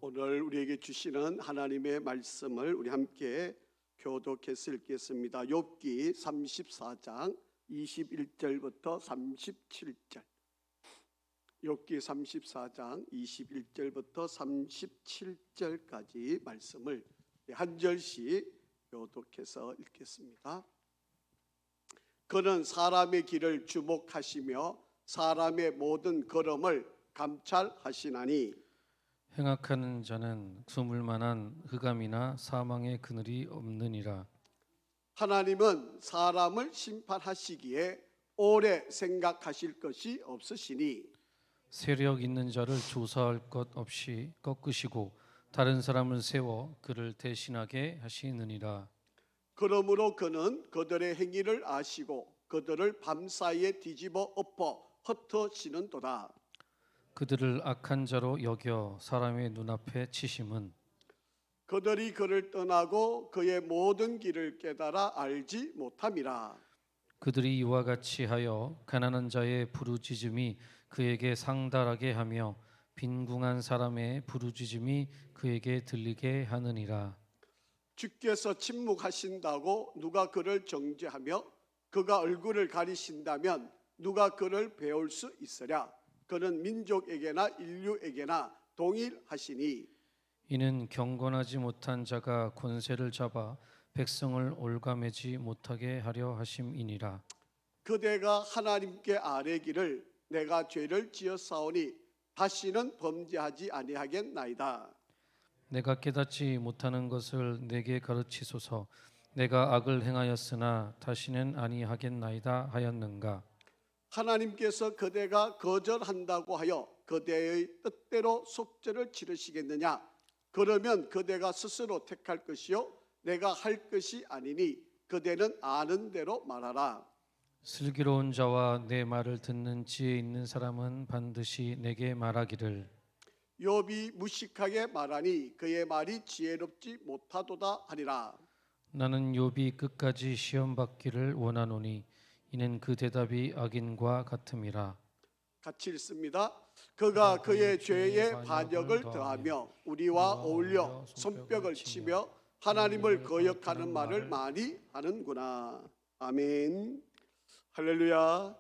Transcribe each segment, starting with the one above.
오늘 우리에게 주시는 하나님의 말씀을 우리 함께 교독해서 읽겠습니다. 욥기 34장 21절부터 37절. 욥기 34장 21절부터 37절까지 말씀을 한 절씩 교독해서 읽겠습니다. 그는 사람의 길을 주목하시며 사람의 모든 걸음을 감찰하시나니 행악하는 자는 숨을 만한 흑암이나 사망의 그늘이 없느니라. 하나님은 사람을 심판하시기에 오래 생각하실 것이 없으시니 세력 있는 자를 조사할 것 없이 꺾으시고 다른 사람을 세워 그를 대신하게 하시느니라. 그러므로 그는 그들의 행위를 아시고 그들을 밤사이에 뒤집어 엎어 흩어지는도다. 그들을 악한 자로 여겨 사람의 눈앞에 치심은 그들이 그를 떠나고 그의 모든 길을 깨달아 알지 못함이라. 그들이 이와 같이 하여 가난한 자의 부르짖음이 그에게 상달하게 하며 빈궁한 사람의 부르짖음이 그에게 들리게 하느니라. 주께서 침묵하신다고 누가 그를 정죄하며 그가 얼굴을 가리신다면 누가 그를 배울 수 있으랴. 그는 민족에게나 인류에게나 동일하시니 이는 경건하지 못한 자가 권세를 잡아 백성을 올가매지 못하게 하려 하심이니라. 그대가 하나님께 아뢰기를 내가 죄를 지었사오니 다시는 범죄하지 아니하겠나이다. 내가 깨닫지 못하는 것을 내게 가르치소서. 내가 악을 행하였으나 다시는 아니하겠나이다 하였는가. 하나님께서 그대가 거절한다고 하여 그대의 뜻대로 속죄를 치르시겠느냐? 그러면 그대가 스스로 택할 것이요 내가 할 것이 아니니 그대는 아는 대로 말하라. 슬기로운 자와 내 말을 듣는 지혜 있는 사람은 반드시 내게 말하기를 욥이 무식하게 말하니 그의 말이 지혜롭지 못하도다 하리라. 나는 욥이 끝까지 시험 받기를 원하노니 이는 그 대답이 악인과 같음이라. 같이 읽습니다. 그가 그의 죄에 반역을 더하며 우리와 어울려 손뼉을 치며 하나님을 거역하는 말을 많이 하는구나. 아멘. 할렐루야.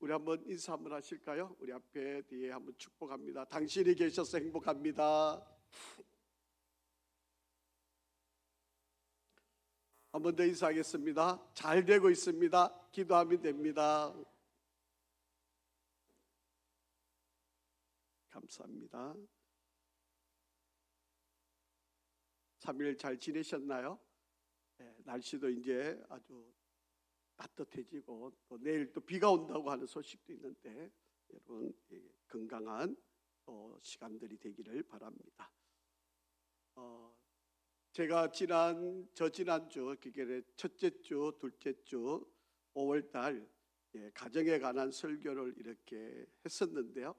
우리 한번 인사 한번 하실까요? 우리 앞에 뒤에 한번 축복합니다. 당신이 계셔서 행복합니다. 한 번 더 인사하겠습니다. 잘 되고 있습니다. 기도하면 됩니다. 감사합니다. 3일 잘 지내셨나요? 네, 날씨도 이제 아주 따뜻해지고 또 내일 또 비가 온다고 하는 소식도 있는데 여러분 건강한 또 시간들이 되기를 바랍니다. 제가 지난주 첫째 주, 둘째 주 5월달 가정에 관한 설교를 이렇게 했었는데요.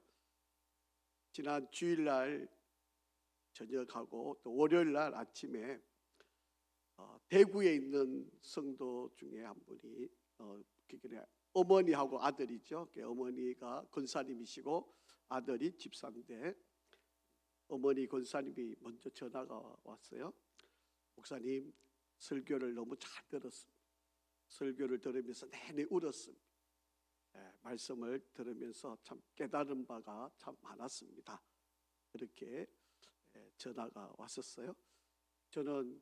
지난 주일날 저녁하고 또 월요일날 아침에 대구에 있는 성도 중에 한 분이 어머니하고 아들이죠. 어머니가 권사님이시고 아들이 집사인데 어머니 권사님이 먼저 전화가 왔어요. 목사님, 설교를 너무 잘 들었습니다. 설교를 들으면서 내내 울었습니다. 말씀을 들으면서 참 깨달은 바가 참 많았습니다. 그렇게 전화가 왔었어요. 저는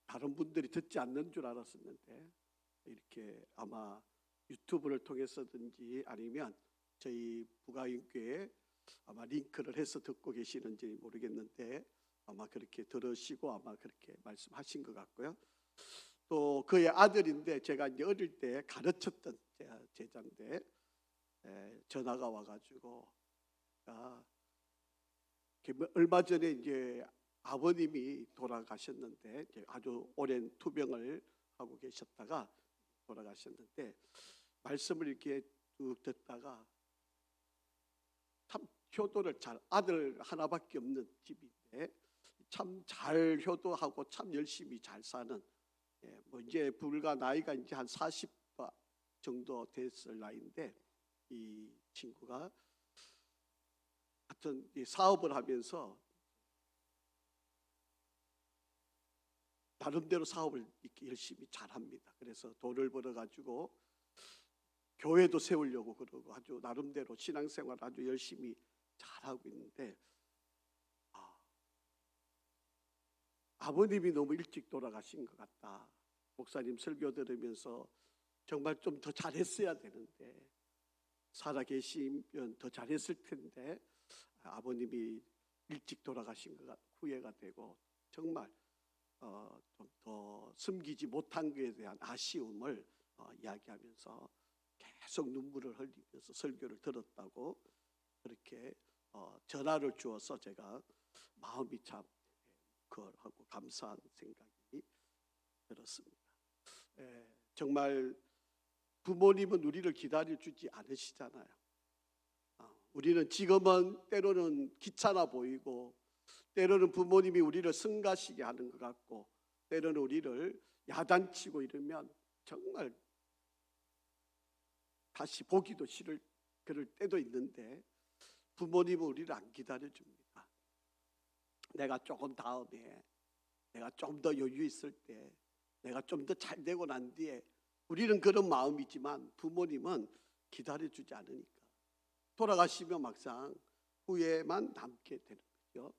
다른 분들이 듣지 않는 줄 알았었는데 이렇게 아마 유튜브를 통해서든지 아니면 저희 부가인교에 아마 링크를 해서 듣고 계시는지 모르겠는데 아마 그렇게 들으시고 아마 그렇게 말씀하신 것 같고요. 또 그의 아들인데 제가 이제 어릴 때 가르쳤던 제자인데 전화가 와가지고 얼마 전에 이제 아버님이 돌아가셨는데 아주 오랜 투병을 하고 계셨다가 돌아가셨는데 말씀을 이렇게 쭉 듣다가 참 효도를 아들 하나밖에 없는 집인데 참 잘 효도하고 참 열심히 잘 사는 뭐 이제 불과 나이가 이제 한 40 정도 됐을 나이인데 이 친구가 하여튼 이 사업을 하면서 나름대로 사업을 이렇게 열심히 잘합니다. 그래서 돈을 벌어가지고 교회도 세우려고 그러고 아주 나름대로 신앙생활 아주 열심히 잘하고 있는데 아버님이 너무 일찍 돌아가신 것 같다. 목사님 설교 들으면서 정말 좀 더 잘했어야 되는데, 살아 계시면 더 잘했을 텐데 아버님이 일찍 돌아가신 것 후회가 되고 정말 좀 더 숨기지 못한 것에 대한 아쉬움을 이야기하면서 계속 눈물을 흘리면서 설교를 들었다고 그렇게 전화를 주어서 제가 마음이 참 그하고 감사한 생각이 들었습니다. 정말 부모님은 우리를 기다려주지 않으시잖아요. 우리는 지금은 때로는 귀찮아 보이고 때로는 부모님이 우리를 성가시게 하는 것 같고 때로는 우리를 야단치고 이러면 정말 다시 보기도 싫을 그럴 때도 있는데 부모님은 우리를 안 기다려줍니다. 내가 조금 다음에 내가 좀 더 여유 있을 때 내가 좀 더 잘 되고 난 뒤에 우리는 그런 마음이지만 부모님은 기다려주지 않으니까 돌아가시면 막상 후회만 남게 되는 거죠.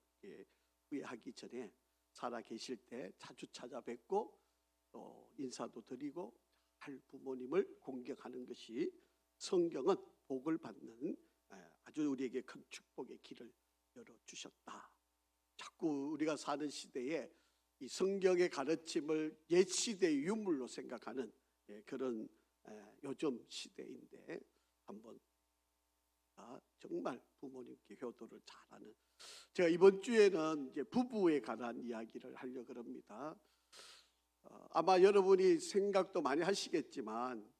후회하기 전에 살아 계실 때 자주 찾아뵙고 또 인사도 드리고 잘 부모님을 공경하는 것이 성경은 복을 받는 아주 우리에게 큰 축복의 길을 열어주셨다. 자꾸 우리가 사는 시대에 이 성경의 가르침을 옛 시대의 유물로 생각하는 그런 요즘 시대인데 한번 정말 부모님께 효도를 잘하는, 제가 이번 주에는 이제 부부에 관한 이야기를 하려고 합니다. 아마 여러분이 생각도 많이 하시겠지만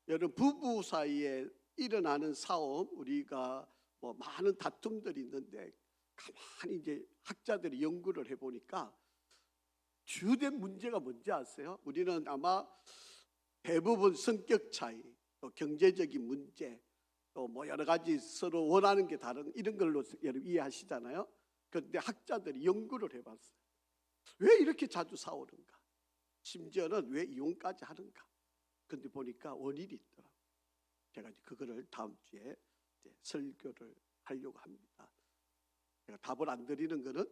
여러분 부부 사이에 일어나는 싸움, 우리가 뭐 많은 다툼들이 있는데 가만히 이제 학자들이 연구를 해보니까 주된 문제가 뭔지 아세요? 우리는 아마 대부분 성격 차이, 또 경제적인 문제, 또 뭐 여러 가지 서로 원하는 게 다른 이런 걸로 여러분 이해하시잖아요. 그런데 학자들이 연구를 해봤어요. 왜 이렇게 자주 싸우는가? 심지어는 왜 이혼까지 하는가? 그런데 보니까 원인이 있더라고요. 제가 이제 그거를 다음 주에 이제 설교를 하려고 합니다. 제가 답을 안 드리는 거는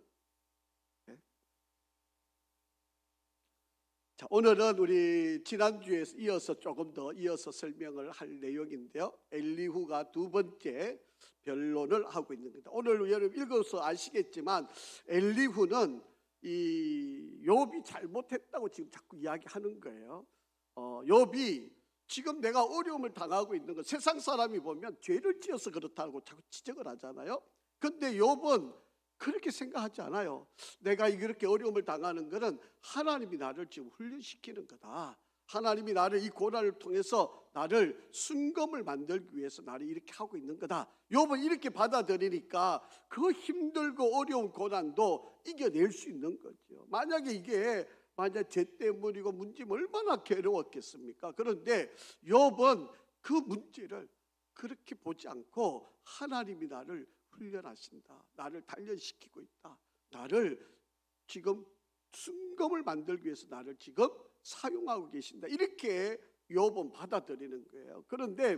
자, 오늘은 우리 지난주에 이어서 조금 더 이어서 설명을 할 내용인데요. 엘리후가 두 번째 변론을 하고 있는 겁니다. 오늘 여러분 읽어서 아시겠지만 엘리후는 이 욥이 잘못했다고 지금 자꾸 이야기하는 거예요. 욥이 지금 내가 어려움을 당하고 있는 거 세상 사람이 보면 죄를 지어서 그렇다고 자꾸 지적을 하잖아요. 근데 욥은 그렇게 생각하지 않아요. 내가 이렇게 어려움을 당하는 것은 하나님이 나를 지금 훈련시키는 거다. 하나님이 나를 이 고난을 통해서 나를 순검을 만들기 위해서 나를 이렇게 하고 있는 거다. 욥은 이렇게 받아들이니까 그 힘들고 어려운 고난도 이겨낼 수 있는 거죠. 만약에 이게 만약 죄 때문이고 문제면 얼마나 괴로웠겠습니까? 그런데 욥은 그 문제를 그렇게 보지 않고 하나님이 나를 훈련하신다. 나를 단련시키고 있다. 나를 지금 순검을 만들기 위해서 나를 지금 사용하고 계신다. 이렇게 욥은 받아들이는 거예요. 그런데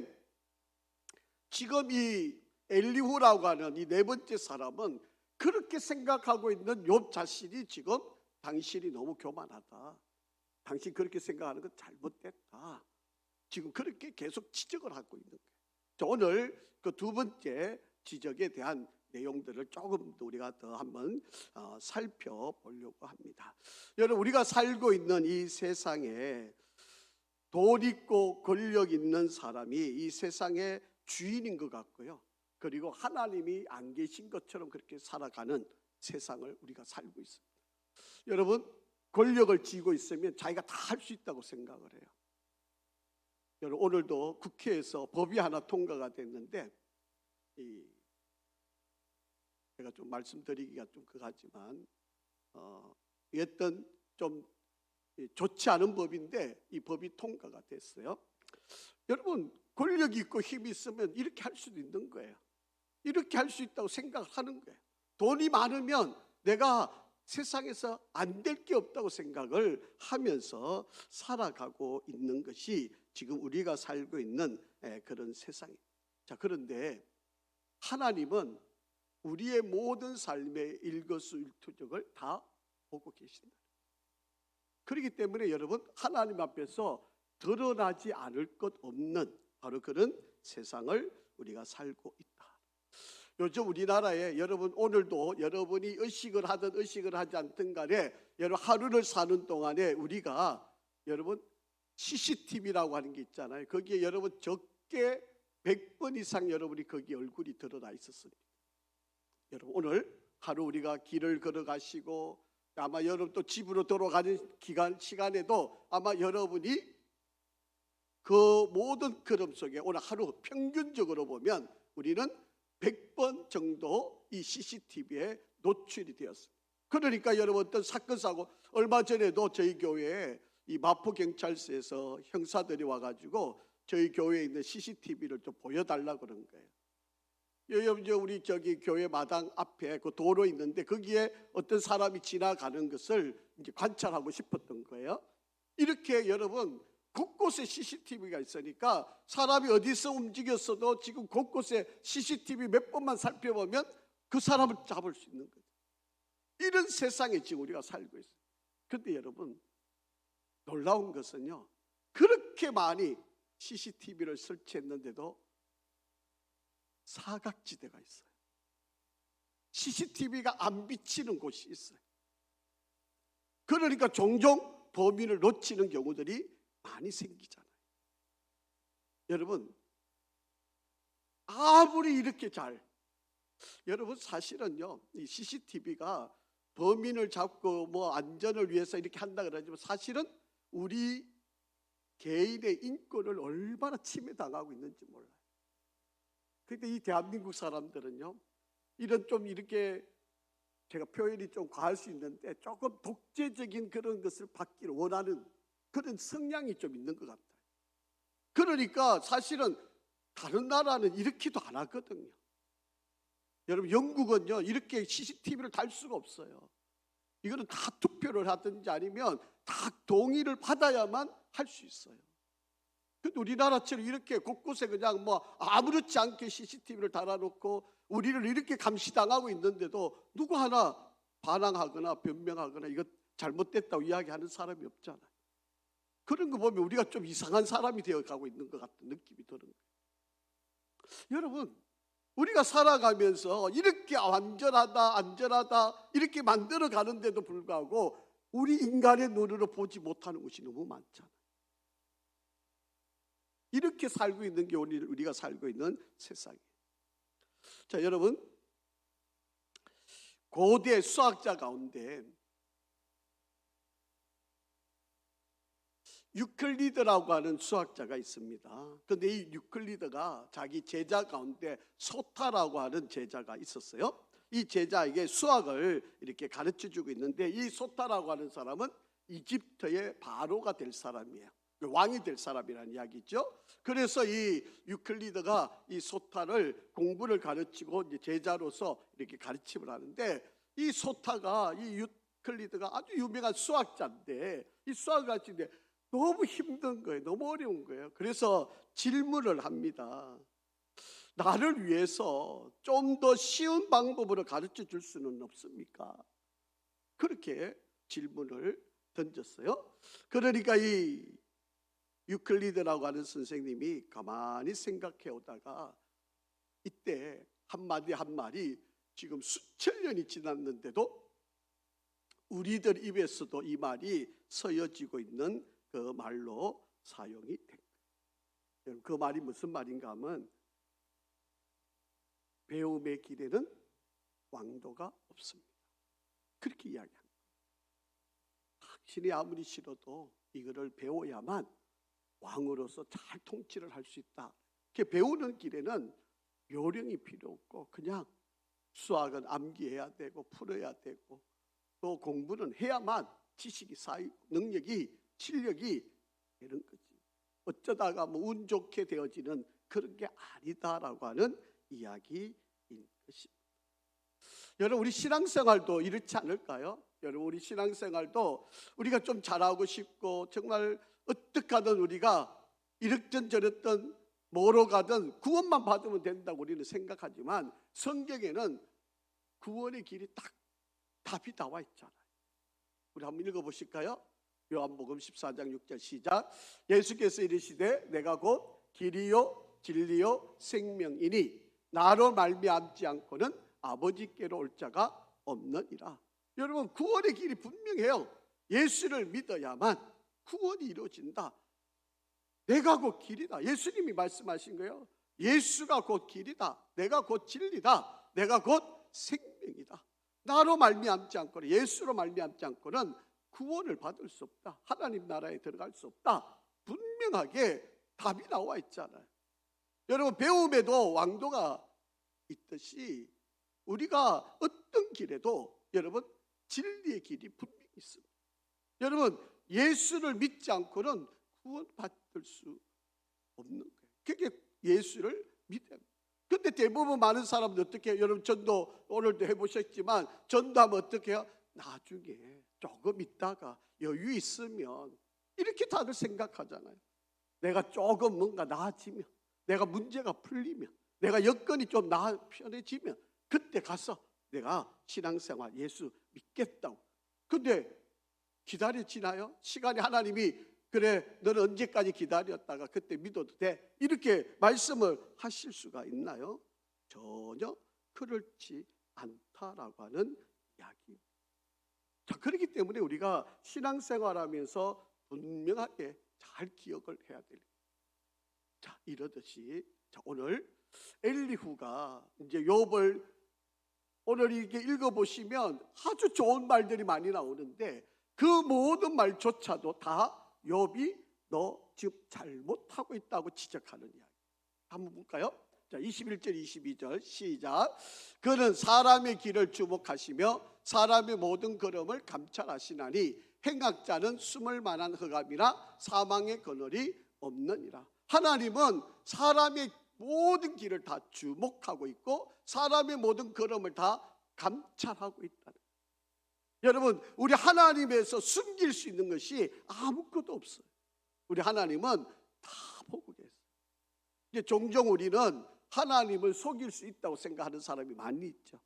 지금 이 엘리후라고 하는 이 네 번째 사람은 그렇게 생각하고 있는 욥 자신이 지금 당신이 너무 교만하다. 당신 그렇게 생각하는 건 잘못됐다. 지금 그렇게 계속 지적을 하고 있는 거예요. 자, 오늘 그 두 번째 지적에 대한 내용들을 조금 더 우리가 더 한번 살펴보려고 합니다. 여러분, 우리가 살고 있는 이 세상에 돈 있고 권력 있는 사람이 이 세상의 주인인 것 같고요. 그리고 하나님이 안 계신 것처럼 그렇게 살아가는 세상을 우리가 살고 있습니다. 여러분, 권력을 쥐고 있으면 자기가 다 할 수 있다고 생각을 해요. 여러분, 오늘도 국회에서 법이 하나 통과가 됐는데 제가 좀 말씀드리기가 좀 그하지만 어떤 좀 좋지 않은 법인데 이 법이 통과가 됐어요. 여러분, 권력이 있고 힘이 있으면 이렇게 할 수도 있는 거예요. 이렇게 할 수 있다고 생각하는 거예요. 돈이 많으면 내가 세상에서 안 될 게 없다고 생각을 하면서 살아가고 있는 것이 지금 우리가 살고 있는 그런 세상입니다. 자, 그런데 하나님은 우리의 모든 삶의 일거수일투족을 다 보고 계신다. 그렇기 때문에 여러분, 하나님 앞에서 드러나지 않을 것 없는 바로 그런 세상을 우리가 살고 있다. 요즘 우리나라에 여러분, 오늘도 여러분이 의식을 하든 의식을 하지 않든 간에 여러분 하루를 사는 동안에 우리가 여러분 CCTV라고 하는 게 있잖아요. 거기에 여러분 적게 100번 이상 여러분이 거기에 얼굴이 드러나 있었습니다. 여러분, 오늘 하루 우리가 길을 걸어가시고 아마 여러분 또 집으로 돌아가는 시간에도 아마 여러분이 그 모든 걸음 속에 오늘 하루 평균적으로 보면 우리는 100번 정도 이 CCTV에 노출이 되었습니다. 그러니까 여러분, 어떤 사건 사고, 얼마 전에도 저희 교회에 이 마포경찰서에서 형사들이 와가지고 저희 교회에 있는 CCTV를 좀 보여달라고 그런 거예요. 우리 저기 교회 마당 앞에 그 도로 있는데 거기에 어떤 사람이 지나가는 것을 이제 관찰하고 싶었던 거예요. 이렇게 여러분 곳곳에 CCTV가 있으니까 사람이 어디서 움직였어도 지금 곳곳에 CCTV 몇 번만 살펴보면 그 사람을 잡을 수 있는 거죠. 이런 세상에 지금 우리가 살고 있어요. 그런데 여러분, 놀라운 것은요, 그렇게 많이 CCTV를 설치했는데도 사각지대가 있어요. CCTV가 안 비치는 곳이 있어요. 그러니까 종종 범인을 놓치는 경우들이 많이 생기잖아요. 여러분, 아무리 이렇게 여러분 사실은요, 이 CCTV가 범인을 잡고 뭐 안전을 위해서 이렇게 한다 그러지만 사실은 우리 개인의 인권을 얼마나 침해당하고 있는지 몰라요. 그런데 이 대한민국 사람들은요, 이런 좀 이렇게 제가 표현이 좀 과할 수 있는데 조금 독재적인 그런 것을 받기를 원하는 그런 성향이 좀 있는 것 같아요. 그러니까 사실은 다른 나라는 이렇게도 안 하거든요. 여러분, 영국은요 이렇게 CCTV를 달 수가 없어요. 이거는 다 투표를 하든지 아니면 다 동의를 받아야만 할 수 있어요. 근데 우리나라처럼 이렇게 곳곳에 그냥 뭐 아무렇지 않게 CCTV를 달아놓고 우리를 이렇게 감시당하고 있는데도 누구 하나 반항하거나 변명하거나 이거 잘못됐다고 이야기하는 사람이 없잖아요. 그런 거 보면 우리가 좀 이상한 사람이 되어가고 있는 것 같은 느낌이 드는 거예요. 여러분, 우리가 살아가면서 이렇게 안전하다 이렇게 만들어 가는데도 불구하고 우리 인간의 눈으로 보지 못하는 것이 너무 많잖아요. 이렇게 살고 있는 게 우리가 살고 있는 세상이에요. 자, 여러분, 고대 수학자 가운데 유클리드라고 하는 수학자가 있습니다. 그런데 이 유클리드가 자기 제자 가운데 소타라고 하는 제자가 있었어요. 이 제자에게 수학을 이렇게 가르쳐주고 있는데 이 소타라고 하는 사람은 이집트의 바로가 될 사람이에요. 왕이 될 사람이라는 이야기죠. 그래서 이 유클리드가 이 소타를 공부를 가르치고 이제 제자로서 이렇게 가르침을 하는데 이 소타가 이 유클리드가 아주 유명한 수학자인데 이 수학을 가르치는데 너무 힘든 거예요. 너무 어려운 거예요. 그래서 질문을 합니다. 나를 위해서 좀 더 쉬운 방법으로 가르쳐 줄 수는 없습니까? 그렇게 질문을 던졌어요. 그러니까 이 유클리드라고 하는 선생님이 가만히 생각해 오다가 이때 한마디 한마디 지금 수천 년이 지났는데도 우리들 입에서도 이 말이 서여지고 있는 그 말로 사용이 된 거예요. 그 말이 무슨 말인가 하면 배움의 길에는 왕도가 없습니다. 그렇게 이야기합니다. 당신이 아무리 싫어도 이거를 배워야만 왕으로서 잘 통치를 할 수 있다. 배우는 길에는 요령이 필요 없고 그냥 수학은 암기해야 되고 풀어야 되고 또 공부는 해야만 지식이 쌓이고 능력이 실력이 되는 거지. 어쩌다가 뭐 운 좋게 되어지는 그런 게 아니다라고 하는 이야기입니다. 것입니다. 여러분, 우리 신앙생활도 이렇지 않을까요? 여러분, 우리 신앙생활도 우리가 좀 잘하고 싶고 정말 어떻게 하든 우리가 이렇든 저렇든 뭐로 가든 구원만 받으면 된다고 우리는 생각하지만 성경에는 구원의 길이 딱 답이 나와 있잖아요. 우리 한번 읽어보실까요? 요한복음 14장 6절 시작. 예수께서 이르시되 내가 곧 길이요 진리요 생명이니 나로 말미암지 않고는 아버지께로 올 자가 없느니라. 여러분, 구원의 길이 분명해요. 예수를 믿어야만 구원이 이루어진다. 내가 곧 길이다. 예수님이 말씀하신 거예요. 예수가 곧 길이다. 내가 곧 진리다. 내가 곧 생명이다. 나로 말미암지 않고는, 예수로 말미암지 않고는 구원을 받을 수 없다. 하나님 나라에 들어갈 수 없다. 분명하게 답이 나와 있잖아요. 여러분, 배움에도 왕도가 있듯이 우리가 어떤 길에도 여러분 진리의 길이 분명히 있습니다. 여러분, 예수를 믿지 않고는 구원받을 수 없는 거예요. 그게 예수를 믿어야 합니다. 근데 대부분 많은 사람들 어떻게 해요? 여러분, 전도 오늘도 해보셨지만 전도하면 어떻게 해요? 나중에 조금 있다가 여유 있으면, 이렇게 다들 생각하잖아요. 내가 조금 뭔가 나아지면, 내가 문제가 풀리면, 내가 여건이 좀 편해지면 그때 가서 내가 신앙생활 예수 믿겠다고. 근데 기다려지나요? 시간이 하나님이 그래 너는 언제까지 기다렸다가 그때 믿어도 돼, 이렇게 말씀을 하실 수가 있나요? 전혀 그렇지 않다라고 하는 이야기입니다. 자, 그렇기 때문에 우리가 신앙생활하면서 분명하게 잘 기억을 해야 됩니다. 자, 이러듯이 오늘 엘리후가 이제 욥을 오늘 이렇게 읽어보시면 아주 좋은 말들이 많이 나오는데 그 모든 말조차도 다 욥이 너 지금 잘못하고 있다고 지적하는 이야기. 한번 볼까요? 자, 21절 22절 시작. 그는 사람의 길을 주목하시며 사람의 모든 걸음을 감찰하시나니 행악자는 숨을 만한 흑암이나 사망의 그늘이 없느니라. 하나님은 사람의 모든 길을 다 주목하고 있고 사람의 모든 걸음을 다 감찰하고 있다. 여러분, 우리 하나님에서 숨길 수 있는 것이 아무것도 없어요. 우리 하나님은 다 보고 계세요. 이제 종종 우리는 하나님을 속일 수 있다고 생각하는 사람이 많이 있죠.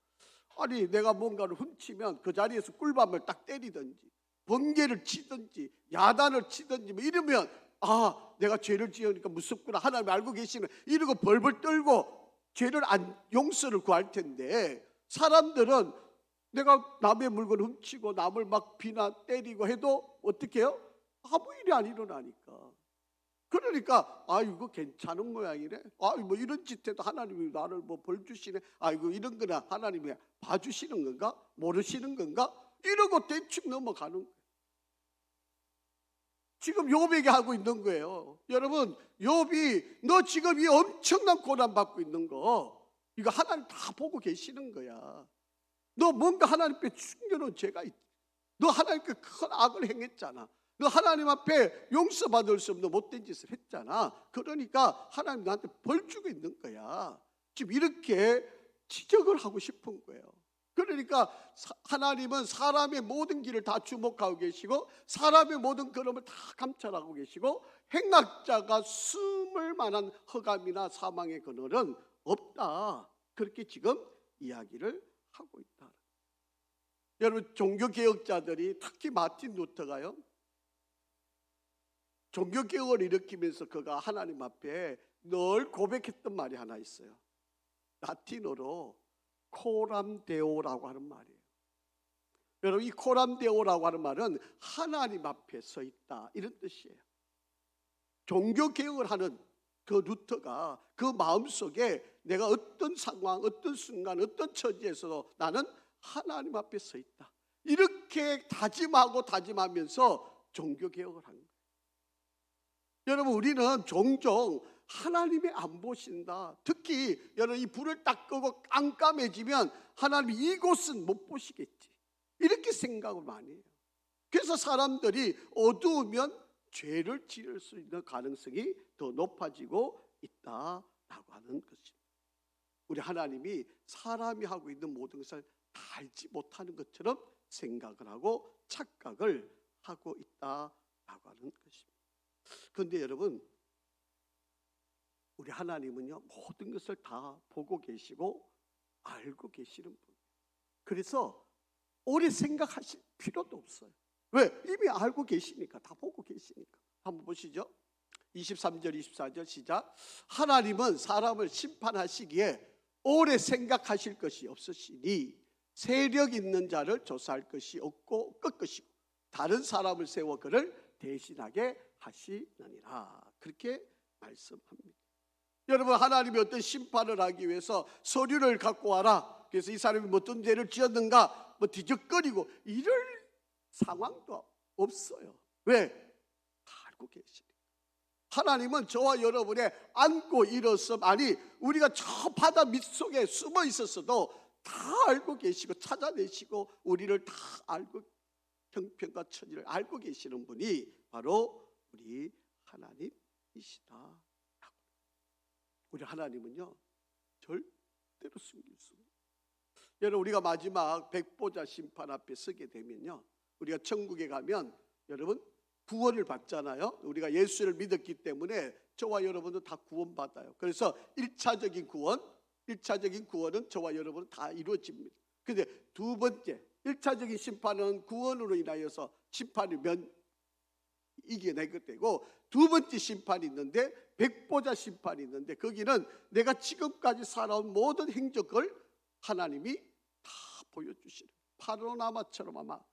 아니, 내가 뭔가를 훔치면 그 자리에서 꿀밤을 딱 때리든지 번개를 치든지 야단을 치든지 뭐 이러면 내가 죄를 지으니까 무섭구나, 하나님 알고 계시는, 이러고 벌벌 떨고 죄를 용서를 구할 텐데, 사람들은 내가 남의 물건을 훔치고 남을 막 비나 때리고 해도 어떻게 해요? 아무 일이 안 일어나니까. 그러니까 이거 괜찮은 모양이네. 뭐 이런 짓 해도 하나님이 나를 뭐 벌 주시네. 이거 이런 거나 하나님이 봐주시는 건가? 모르시는 건가? 이러고 대충 넘어가는 거예요. 지금 욥에게 하고 있는 거예요. 여러분, 욥이 너 지금 이 엄청난 고난 받고 있는 거 이거 하나님 다 보고 계시는 거야. 너 뭔가 하나님 앞에 숨겨놓은 죄가 있지. 너 하나님께 큰 악을 행했잖아. 너 하나님 앞에 용서받을 수 없는 못된 짓을 했잖아. 그러니까 하나님 너한테 벌 주고 있는 거야. 지금 이렇게 지적을 하고 싶은 거예요. 그러니까 하나님은 사람의 모든 길을 다 주목하고 계시고 사람의 모든 걸음을 다 감찰하고 계시고 행악자가 숨을 만한 흑암이나 사망의 그늘은 없다. 그렇게 지금 이야기를 하고 있다. 여러분, 종교개혁자들이 특히 마틴 루터가요, 종교개혁을 일으키면서 그가 하나님 앞에 늘 고백했던 말이 하나 있어요. 라틴어로 코람데오라고 하는 말이에요. 여러분, 이 코람데오라고 하는 말은 하나님 앞에 서 있다, 이런 뜻이에요. 종교개혁을 하는 그 루터가 그 마음속에 내가 어떤 상황, 어떤 순간, 어떤 처지에서도 나는 하나님 앞에 서 있다, 이렇게 다짐하면서 종교개혁을 한 거예요. 여러분, 우리는 종종 하나님이 안 보신다, 특히 여러분 이 불을 딱 끄고 깜깜해지면 하나님이 이곳은 못 보시겠지, 이렇게 생각을 많이 해요. 그래서 사람들이 어두우면 죄를 지을 수 있는 가능성이 더 높아지고 있다라고 하는 것입니다. 우리 하나님이 사람이 하고 있는 모든 것을 다 알지 못하는 것처럼 생각을 하고 착각을 하고 있다라고 하는 것입니다. 그런데 여러분, 우리 하나님은요, 모든 것을 다 보고 계시고 알고 계시는 분이에요. 그래서 오래 생각하실 필요도 없어요. 왜? 이미 알고 계시니까, 다 보고 계시니까. 한번 보시죠. 23절 24절 시작. 하나님은 사람을 심판하시기에 오래 생각하실 것이 없으시니 세력 있는 자를 조사할 것이 없고 꺾으시고 다른 사람을 세워 그를 대신하게 하시느니라. 그렇게 말씀합니다. 여러분, 하나님이 어떤 심판을 하기 위해서 서류를 갖고 와라, 그래서 이 사람이 어떤 죄를 지었는가 뒤적거리고 이럴 상황도 없어요. 왜? 다 알고 계시니까. 하나님은 저와 여러분의 안고 일었음, 아니 우리가 저 바다 밑속에 숨어 있었어도 다 알고 계시고 찾아내시고 우리를 다 알고 형편과 처지를 알고 계시는 분이 바로 우리 하나님이시다. 우리 하나님은요, 절대로 숨길 수 없어요. 여러분, 우리가 마지막 백보자 심판 앞에 서게 되면요, 우리가 천국에 가면 여러분 구원을 받잖아요. 우리가 예수를 믿었기 때문에 저와 여러분도 다 구원받아요. 그래서 1차적인 구원은 저와 여러분은 다 이루어집니다. 그런데 두 번째, 1차적인 심판은 구원으로 인하여서 심판을 이겨내게 되고, 두 번째 심판이 있는데 백보자 심판이 있는데, 거기는 내가 지금까지 살아온 모든 행적을 하나님이 다 보여주시는, 파노라마처럼, 아마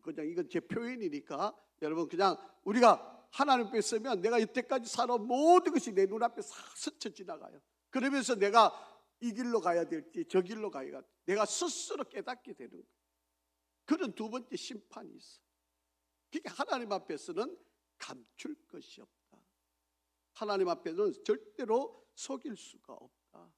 그냥 이건 제 표현이니까 여러분 그냥 우리가 하나님 앞에 서면 내가 이때까지 살아온 모든 것이 내 눈앞에 싹 스쳐 지나가요. 그러면서 내가 이 길로 가야 될지 저 길로 가야 될지 내가 스스로 깨닫게 되는 거예요. 그런 두 번째 심판이 있어요. 그러니까 하나님 앞에서는 감출 것이 없다. 하나님 앞에서는 절대로 속일 수가 없다.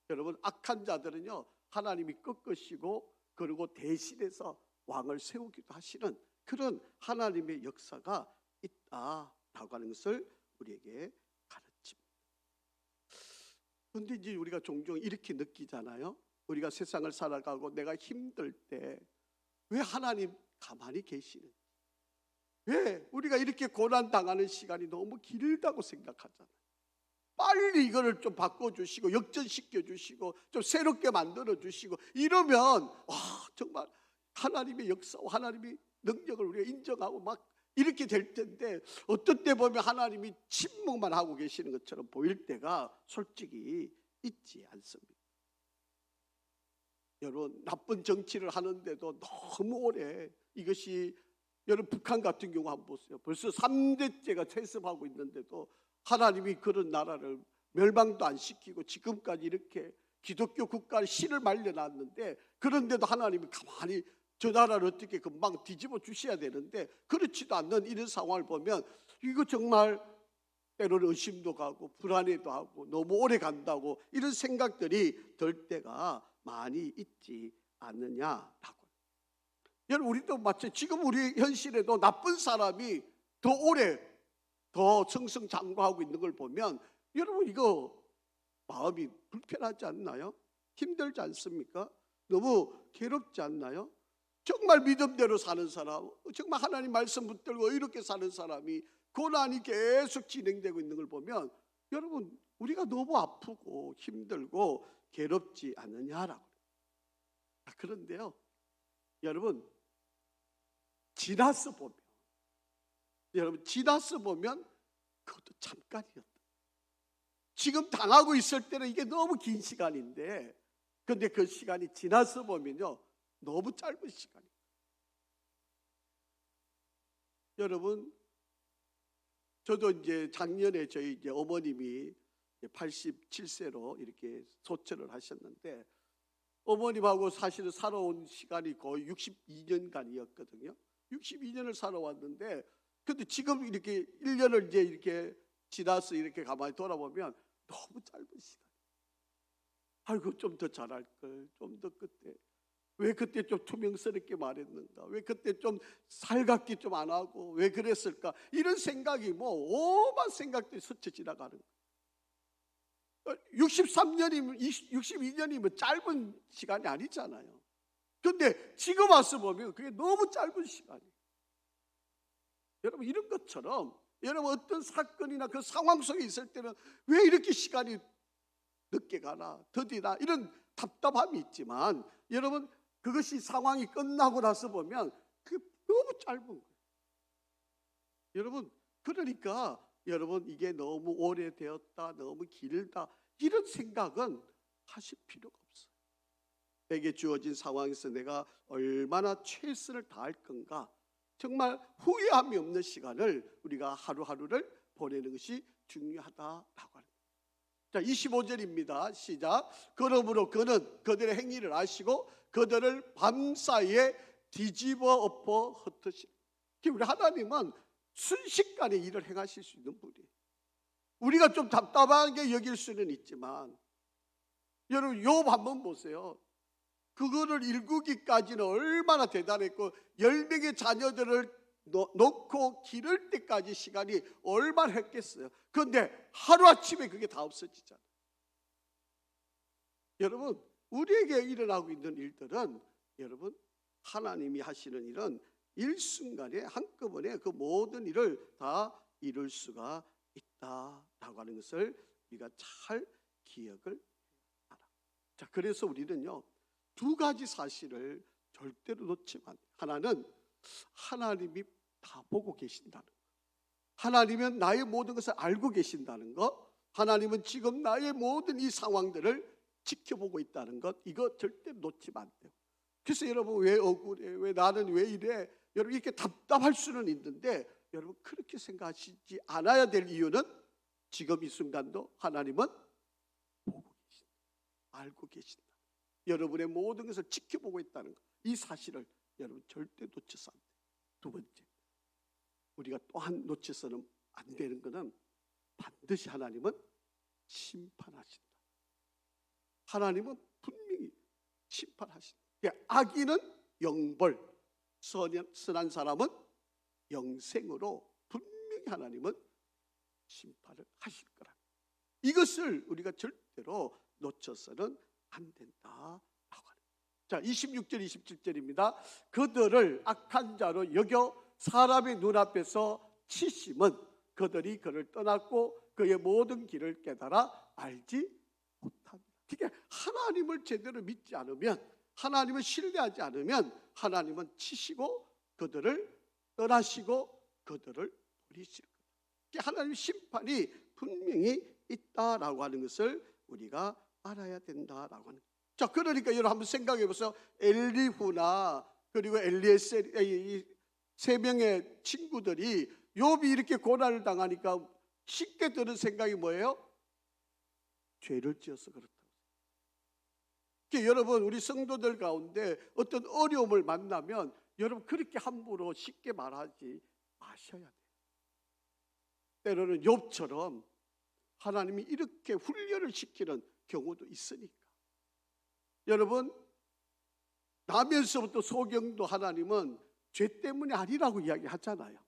여러분, 악한 자들은요, 하나님이 꺾으시고 그리고 대신해서 왕을 세우기도 하시는 그런 하나님의 역사가 있다라고 하는 것을 우리에게 가르칩니다. 그런데 이제 우리가 종종 이렇게 느끼잖아요. 우리가 세상을 살아가고 내가 힘들 때 왜 하나님 가만히 계시는지, 왜 우리가 이렇게 고난당하는 시간이 너무 길다고 생각하잖아요. 빨리 이거를 좀 바꿔주시고 역전시켜 주시고 좀 새롭게 만들어 주시고 이러면 정말 하나님의 역사와 하나님의 능력을 우리가 인정하고 막 이렇게 될 텐데, 어떤 때 보면 하나님이 침묵만 하고 계시는 것처럼 보일 때가 솔직히 있지 않습니다. 여러분, 나쁜 정치를 하는데도 너무 오래, 이것이 여러분 북한 같은 경우 한번 보세요. 벌써 3대째가 세습하고 있는데도 하나님이 그런 나라를 멸망도 안 시키고 지금까지 이렇게 기독교 국가를 씨를 말려놨는데, 그런데도 하나님이 가만히 저 나라를 어떻게 금방 뒤집어 주셔야 되는데 그렇지도 않는 이런 상황을 보면 이거 정말 때로는 의심도 가고 불안해도 하고 너무 오래 간다고 이런 생각들이 들 때가 많이 있지 않느냐라고. 여러분, 우리도 마치 지금 우리 현실에도 나쁜 사람이 더 오래 더 승승장구하고 있는 걸 보면 여러분, 이거 마음이 불편하지 않나요? 힘들지 않습니까? 너무 괴롭지 않나요? 정말 믿음대로 사는 사람, 정말 하나님 말씀 붙들고 이렇게 사는 사람이 고난이 계속 진행되고 있는 걸 보면 여러분, 우리가 너무 아프고 힘들고 괴롭지 않느냐라고. 그런데요, 여러분, 지나서 보면 그것도 잠깐이었다. 지금 당하고 있을 때는 이게 너무 긴 시간인데, 그런데 그 시간이 지나서 보면요, 너무 짧은 시간이에요. 여러분, 저도 이제 작년에 저희 이제 어머님이 87세로 이렇게 소천을 하셨는데, 어머님하고 사실은 살아온 시간이 거의 62년간이었거든요. 62년을 살아왔는데, 근데 지금 이렇게 1년을 이제 이렇게 지나서 이렇게 가만히 돌아보면 너무 짧은 시간. 아이고, 좀 더 잘할 걸, 좀 더 그때. 왜 그때 좀 투명스럽게 말했는가? 왜 그때 좀 살갑게 좀 안 하고 왜 그랬을까? 이런 생각이 뭐 오만 생각들이 스쳐 지나가는 거예요. 63년이면 62년이면 짧은 시간이 아니잖아요. 그런데 지금 와서 보면 그게 너무 짧은 시간이에요. 여러분, 이런 것처럼 여러분 어떤 사건이나 그 상황 속에 있을 때는 왜 이렇게 시간이 늦게 가나 더디나 이런 답답함이 있지만, 여러분 그것이 상황이 끝나고 나서 보면 그게 너무 짧은 거예요. 여러분, 그러니까 여러분 이게 너무 오래되었다, 너무 길다, 이런 생각은 하실 필요가 없어요. 내게 주어진 상황에서 내가 얼마나 최선을 다할 건가, 정말 후회함이 없는 시간을 우리가 하루하루를 보내는 것이 중요하다라고 합니다. 자, 25절입니다. 시작. 그러므로 그는 그들의 행위를 아시고 그들을 밤사이에 뒤집어 엎어 흩으시라. 우리 하나님은 순식간에 일을 행하실 수 있는 분이에요. 우리가 좀 답답하게 여길 수는 있지만, 여러분 욥 한번 보세요. 그거를 일구기까지는 얼마나 대단했고, 10명의 자녀들을 놓고 기를 때까지 시간이 얼마나 했겠어요. 그런데 하루아침에 그게 다 없어지잖아요. 여러분, 우리에게 일어나고 있는 일들은, 여러분 하나님이 하시는 일은 일순간에 한꺼번에 그 모든 일을 다 이룰 수가 있다라고 하는 것을 우리가 잘 기억을 하라. 자, 그래서 우리는요, 두 가지 사실을 절대로 놓치면 안 돼요. 하나는 하나님이 다 보고 계신다는 것, 하나님은 나의 모든 것을 알고 계신다는 것, 하나님은 지금 나의 모든 이 상황들을 지켜보고 있다는 것, 이거 절대 놓치면 안 돼요. 그래서 여러분 왜 억울해, 왜 나는 왜 이래, 여러분 이렇게 답답할 수는 있는데, 여러분 그렇게 생각하시지 않아야 될 이유는 지금 이 순간도 하나님은 보고 계신다, 알고 계신다, 여러분의 모든 것을 지켜보고 있다는 것, 이 사실을 여러분 절대 놓쳐서 안 돼요. 두 번째, 우리가 또한 놓쳐서는 안 되는 것은 반드시 하나님은 심판하신다. 하나님은 분명히 심판하신다. 악인은 영벌, 선한 사람은 영생으로 분명히 하나님은 심판을 하실 거라. 이것을 우리가 절대로 놓쳐서는 안 된다라고 하는. 자, 26절 27절입니다. 그들을 악한 자로 여겨 사람의 눈앞에서 치심은 그들이 그를 떠났고 그의 모든 길을 깨달아 알지 못합니다. 그러니까 하나님을 제대로 믿지 않으면, 하나님을 신뢰하지 않으면 하나님은 치시고 그들을 떠나시고 그들을 버리실 거예요. 그러니까 하나님의 심판이 분명히 있다라고 하는 것을 우리가 알아야 된다라고 하는. 자, 그러니까 여러분 한번 생각해 보세요. 엘리후나 그리고 엘리에셀, 이 세 명의 친구들이 욥이 이렇게 고난을 당하니까 쉽게 드는 생각이 뭐예요? 죄를 지어서 그렇다고. 그러니까 여러분 우리 성도들 가운데 어떤 어려움을 만나면 여러분 그렇게 함부로 쉽게 말하지 마셔야 돼요. 때로는 욥처럼 하나님이 이렇게 훈련을 시키는 경우도 있으니까. 여러분, 나면서부터 소경도 하나님은 죄 때문이 아니라고 이야기하잖아요.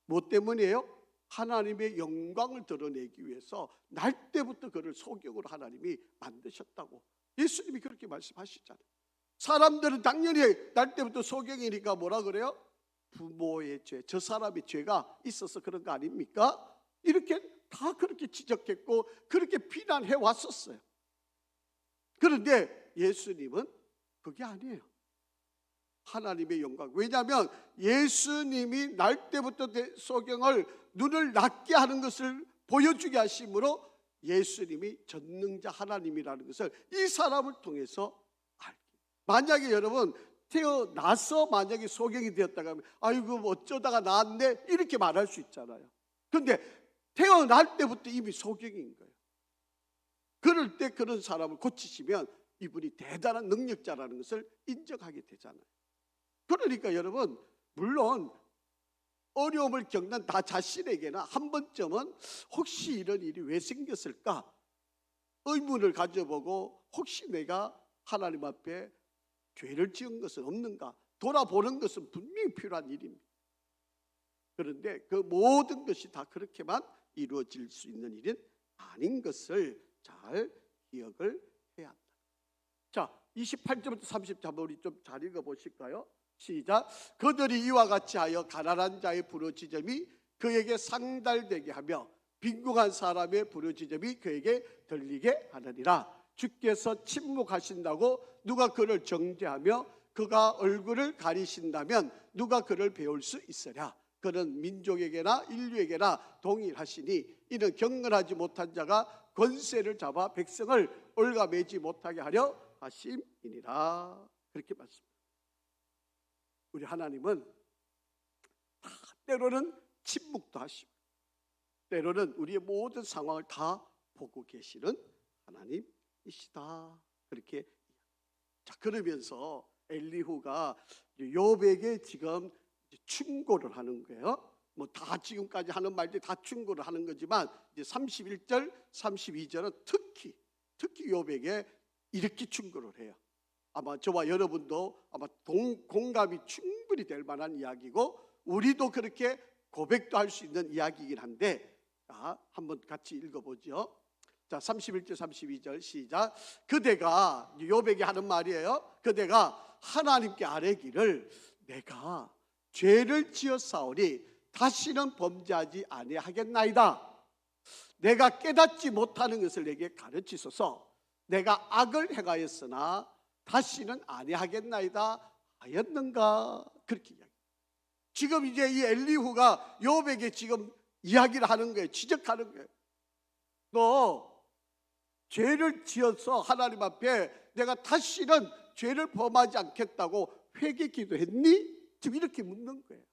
뭐 때문이에요? 하나님의 영광을 드러내기 위해서 날 때부터 그를 소경으로 하나님이 만드셨다고 예수님이 그렇게 말씀하시잖아요. 사람들은 당연히 날 때부터 소경이니까 뭐라 그래요? 부모의 죄, 저 사람의 죄가 있어서 그런 거 아닙니까? 이렇게 다 그렇게 지적했고 그렇게 비난해 왔었어요. 그런데 예수님은 그게 아니에요. 하나님의 영광. 왜냐하면 예수님이 날 때부터 소경을 눈을 낮게 하는 것을 보여주게 하심으로 예수님이 전능자 하나님이라는 것을 이 사람을 통해서 알게. 만약에 여러분 태어나서 만약에 소경이 되었다가 하면 아이고 어쩌다가 나았네 이렇게 말할 수 있잖아요. 그런데 태어날 때부터 이미 소경인 거예요. 그럴 때 그런 사람을 고치시면 이분이 대단한 능력자라는 것을 인정하게 되잖아요. 그러니까 여러분 물론 어려움을 겪는 나 자신에게나 한 번쯤은 혹시 이런 일이 왜 생겼을까 의문을 가져보고 혹시 내가 하나님 앞에 죄를 지은 것은 없는가 돌아보는 것은 분명히 필요한 일입니다. 그런데 그 모든 것이 다 그렇게만 이루어질 수 있는 일은 아닌 것을 잘 기억을 해야 한다. 자, 28절부터 30절 우리 좀 잘 읽어보실까요? 시작. 그들이 이와 같이 하여 가난한 자의 부르짖음이 그에게 상달되게 하며 빈궁한 사람의 부르짖음이 그에게 들리게 하느니라. 주께서 침묵하신다고 누가 그를 정죄하며 그가 얼굴을 가리신다면 누가 그를 배울 수 있으랴. 그는 민족에게나 인류에게나 동일하시니 이는 경건하지 못한 자가 권세를 잡아 백성을 올가매지 못하게 하려 하심이니라. 그렇게 말씀합니다. 우리 하나님은 때로는 침묵도 하시고 때로는 우리의 모든 상황을 다 보고 계시는 하나님이시다. 그렇게. 자, 그러면서 엘리후가 욥에게 지금 충고를 하는 거예요. 뭐 다 지금까지 하는 말들이 다 충고를 하는 거지만 이제 31절, 32절은 특히 욥에게 이렇게 충고를 해요. 아마 저와 여러분도 아마 공감이 충분히 될 만한 이야기고 우리도 그렇게 고백도 할 수 있는 이야기이긴 한데, 자, 한번 같이 읽어보죠. 자, 31절 32절 시작. 그대가 욥에게 하는 말이에요. 그대가 하나님께 아뢰기를 내가 죄를 지었사오니 다시는 범죄하지 아니하겠나이다. 내가 깨닫지 못하는 것을 내게 가르치소서. 내가 악을 행하였으나 다시는 아니하겠나이다 하였는가. 그렇게 이야기. 지금 이제 이 엘리후가 욥에게 지금 이야기를 하는 거예요. 지적하는 거예요. 너 죄를 지어서 하나님 앞에 내가 다시는 죄를 범하지 않겠다고 회개 기도했니? 지금 이렇게 묻는 거예요.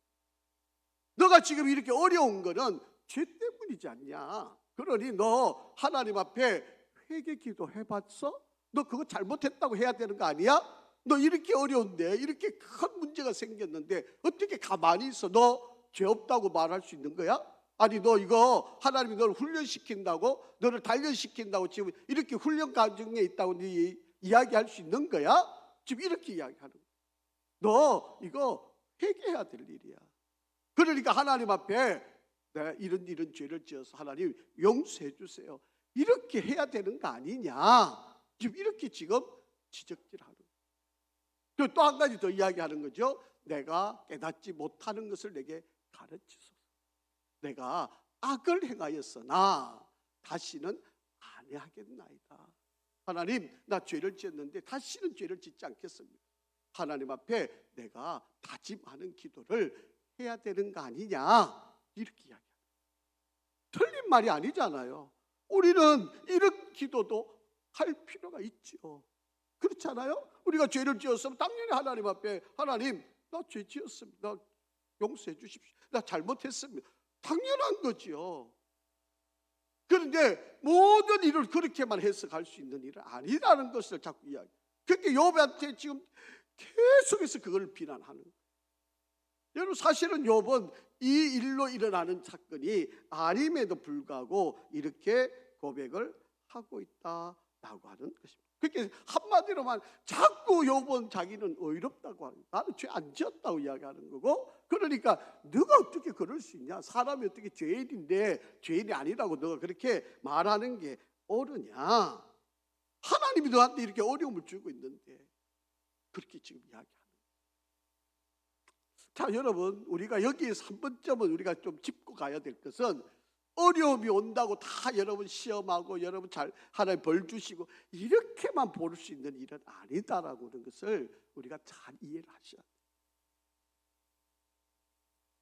너가 지금 이렇게 어려운 거는 죄 때문이지 않냐? 그러니 너 하나님 앞에 회개 기도 해봤어? 너 그거 잘못했다고 해야 되는 거 아니야? 너 이렇게 어려운데 이렇게 큰 문제가 생겼는데 어떻게 가만히 있어? 너 죄 없다고 말할 수 있는 거야? 아니 너 이거 하나님이 너를 훈련시킨다고, 너를 단련시킨다고 지금 이렇게 훈련 과정에 있다고 네 이야기할 수 있는 거야? 지금 이렇게 이야기하는 거야. 너 이거 회개해야 될 일이야. 그러니까 하나님 앞에 내가 이런 죄를 지어서 하나님 용서해 주세요. 이렇게 해야 되는 거 아니냐? 지금 이렇게 지금 지적질하는 거예요. 또 한 가지 더 이야기하는 거죠. 내가 깨닫지 못하는 것을 내게 가르치소서. 내가 악을 행하였으나 다시는 아니하겠나이다. 하나님, 나 죄를 지었는데 다시는 죄를 짓지 않겠습니다. 하나님 앞에 내가 다짐하는 기도를 해야 되는 거 아니냐? 이렇게 이야기합니다. 틀린 말이 아니잖아요. 우리는 이런 기도도 할 필요가 있죠. 그렇지 않아요? 우리가 죄를 지었으면 당연히 하나님 앞에 하나님, 나 죄 지었습니다. 용서해 주십시오. 나 잘못했습니다. 당연한 거지요. 그런데 모든 일을 그렇게만 해석할 수 있는 일은 아니라는 것을 자꾸 이야기. 그렇게 욥한테 지금 계속해서 그걸 비난하는 거예요. 여러분, 사실은 욥은 이 일로 일어나는 사건이 아님에도 불구하고 이렇게 고백을 하고 있다라고 하는 것입니다. 그렇게 한마디로만 자꾸 욥은 자기는 의롭다고 하는, 나는 죄 안 지었다고 이야기하는 거고, 그러니까 너가 어떻게 그럴 수 있냐? 사람이 어떻게 죄인인데 죄인이 아니라고 너가 그렇게 말하는 게 옳으냐? 하나님이 너한테 이렇게 어려움을 주고 있는데 그렇게 지금 이야기하는 거예요. 자, 여러분, 우리가 여기에서 한 번쯤은 우리가 좀 짚고 가야 될 것은, 어려움이 온다고 다 여러분 시험하고 여러분 잘 하나님 벌 주시고 이렇게만 볼 수 있는 일은 아니다라고 하는 것을 우리가 잘 이해를 하셔야 돼요.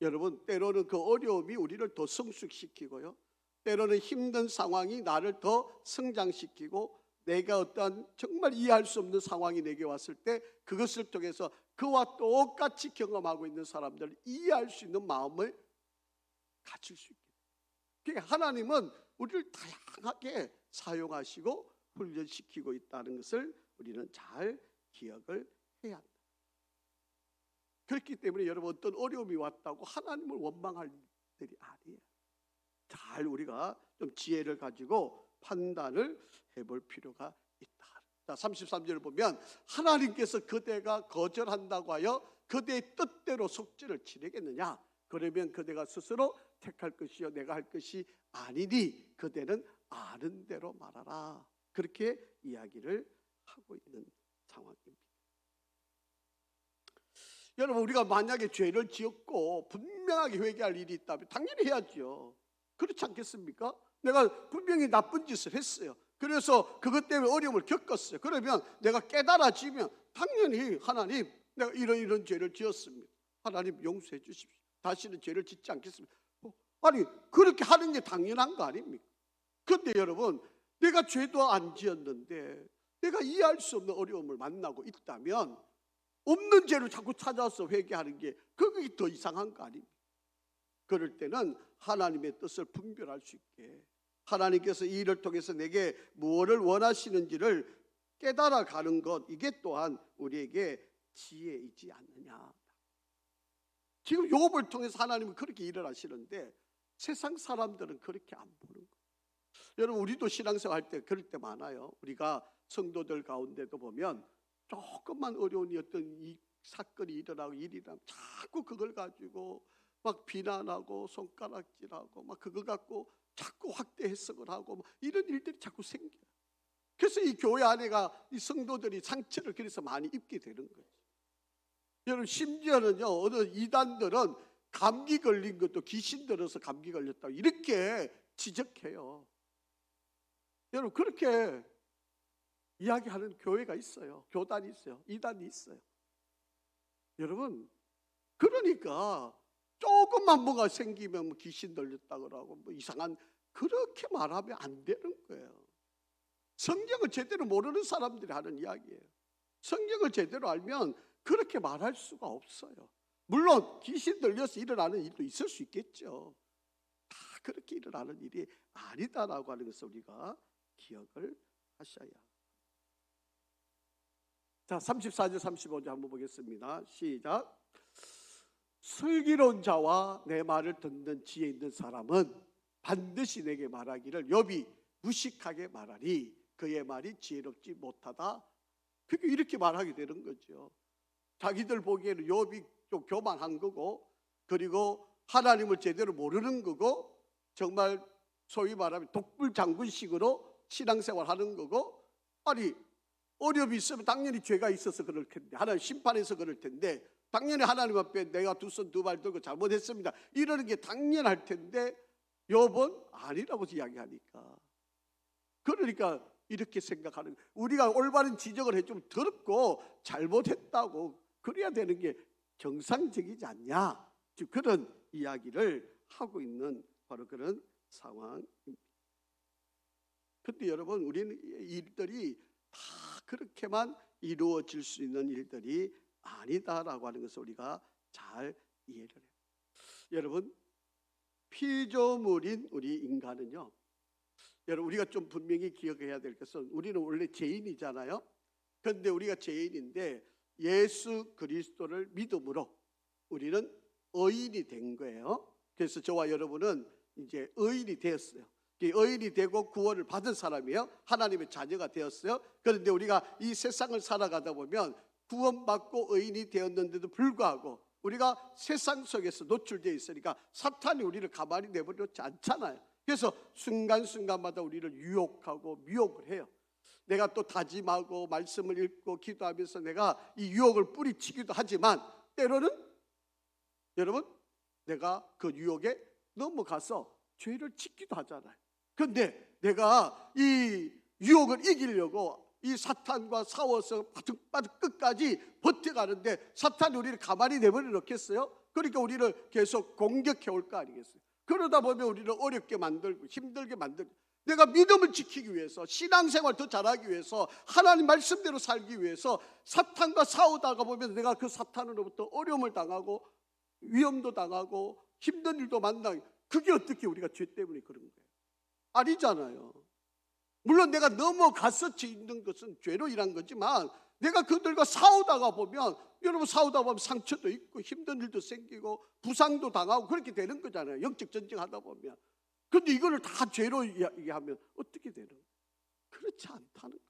여러분, 때로는 그 어려움이 우리를 더 성숙시키고요, 때로는 힘든 상황이 나를 더 성장시키고, 내가 어떤 정말 이해할 수 없는 상황이 내게 왔을 때 그것을 통해서 그와 똑같이 경험하고 있는 사람들을 이해할 수 있는 마음을 가질 수 있게. 그러니까 하나님은 우리를 다양하게 사용하시고 훈련시키고 있다는 것을 우리는 잘 기억을 해야 한다. 그렇기 때문에 여러분, 어떤 어려움이 왔다고 하나님을 원망할 일이 아니에요. 잘 우리가 좀 지혜를 가지고 판단을 해볼 필요가 있다. 자, 33절을 보면 하나님께서 그대가 거절한다고 하여 그대의 뜻대로 속죄를 지내겠느냐? 그러면 그대가 스스로 택할 것이요 내가 할 것이 아니니 그대는 아는 대로 말하라. 그렇게 이야기를 하고 있는 상황입니다. 여러분, 우리가 만약에 죄를 지었고 분명하게 회개할 일이 있다면 당연히 해야죠. 그렇지 않겠습니까? 내가 분명히 나쁜 짓을 했어요. 그래서 그것 때문에 어려움을 겪었어요. 그러면 내가 깨달아지면 당연히 하나님, 내가 이런 죄를 지었습니다. 하나님 용서해 주십시오. 다시는 죄를 짓지 않겠습니다. 아니, 그렇게 하는 게 당연한 거 아닙니까? 그런데 여러분, 내가 죄도 안 지었는데 내가 이해할 수 없는 어려움을 만나고 있다면 없는 죄를 자꾸 찾아서 회개하는 게 그게 더 이상한 거 아닙니까? 그럴 때는 하나님의 뜻을 분별할 수 있게, 하나님께서 이 일을 통해서 내게 무엇을 원하시는지를 깨달아가는 것, 이게 또한 우리에게 지혜이지 않느냐. 지금 욥을 통해서 하나님은 그렇게 일을 하시는데 세상 사람들은 그렇게 안 보는 거예요. 여러분, 우리도 신앙생활 할 때 그럴 때 많아요. 우리가 성도들 가운데도 보면 조금만 어려운 어떤 이 사건이 일어나고 일이 일어나면 자꾸 그걸 가지고 막 비난하고 손가락질하고 막 그거 갖고 자꾸 확대 해석을 하고 막 이런 일들이 자꾸 생겨요. 그래서 이 교회 안에가 이 성도들이 상처를 그래서 많이 입게 되는 거죠. 여러분, 심지어는요, 어느 이단들은 감기 걸린 것도 귀신 들어서 감기 걸렸다고 이렇게 지적해요. 여러분, 그렇게 이야기하는 교회가 있어요. 교단이 있어요. 이단이 있어요. 여러분, 그러니까 조금만 뭐가 생기면 뭐 귀신 들렸다고 하고 뭐 이상한, 그렇게 말하면 안 되는 거예요. 성경을 제대로 모르는 사람들이 하는 이야기예요. 성경을 제대로 알면 그렇게 말할 수가 없어요. 물론 귀신 들려서 일어나는 일도 있을 수 있겠죠. 다 그렇게 일어나는 일이 아니다라고 하는 것을 우리가 기억을 하셔야. 자, 34절 35절 한번 보겠습니다. 시작. 슬기로운 자와 내 말을 듣는 지혜 있는 사람은 반드시 내게 말하기를 욥이 무식하게 말하니 그의 말이 지혜롭지 못하다. 그게 이렇게 말하게 되는 거죠. 자기들 보기에는 욥이 좀 교만한 거고, 그리고 하나님을 제대로 모르는 거고, 정말 소위 말하면 독불장군식으로 신앙생활 하는 거고, 아니 어려움이 있으면 당연히 죄가 있어서 그럴 텐데, 하나님 심판해서 그럴 텐데, 당연히 하나님 앞에 내가 두 손 두 발 들고 잘못했습니다 이러는 게 당연할 텐데 욥은 아니라고 이야기하니까, 그러니까 이렇게 생각하는, 우리가 올바른 지적을 해주면 더럽고 잘못했다고 그래야 되는 게 정상적이지 않냐, 즉 그런 이야기를 하고 있는 바로 그런 상황입니다. 그런데 여러분, 우리는 일들이 다 그렇게만 이루어질 수 있는 일들이 아니다라고 하는 것을 우리가 잘 이해를 해요. 여러분, 피조물인 우리 인간은요, 여러분 우리가 좀 분명히 기억해야 될 것은 우리는 원래 죄인이잖아요. 그런데 우리가 죄인인데 예수 그리스도를 믿음으로 우리는 의인이 된 거예요. 그래서 저와 여러분은 이제 의인이 되었어요. 의인이 되고 구원을 받은 사람이에요. 하나님의 자녀가 되었어요. 그런데 우리가 이 세상을 살아가다 보면 구원받고 의인이 되었는데도 불구하고 우리가 세상 속에서 노출되어 있으니까 사탄이 우리를 가만히 내버려놓지 않잖아요. 그래서 순간순간마다 우리를 유혹하고 미혹을 해요. 내가 또 다짐하고 말씀을 읽고 기도하면서 내가 이 유혹을 뿌리치기도 하지만 때로는 여러분, 내가 그 유혹에 넘어가서 죄를 짓기도 하잖아요. 그런데 내가 이 유혹을 이기려고 이 사탄과 싸워서 바득바득 끝까지 버텨가는데 사탄이 우리를 가만히 내버려 놓겠어요? 그러니까 우리를 계속 공격해 올 거 아니겠어요? 그러다 보면 우리를 어렵게 만들고 힘들게 만들고, 내가 믿음을 지키기 위해서 신앙생활 더 잘하기 위해서 하나님 말씀대로 살기 위해서 사탄과 싸우다가 보면 내가 그 사탄으로부터 어려움을 당하고 위험도 당하고 힘든 일도 만나고, 그게 어떻게 우리가 죄 때문에 그런 거예요? 아니잖아요. 물론 내가 넘어가서 짓는 것은 죄로 인한 거지만 내가 그들과 싸우다가 보면, 여러분 싸우다 보면 상처도 있고 힘든 일도 생기고 부상도 당하고 그렇게 되는 거잖아요. 영적 전쟁하다 보면. 그런데 이거를 다 죄로 이야기하면 어떻게 되는 거예요? 그렇지 않다는 거예요.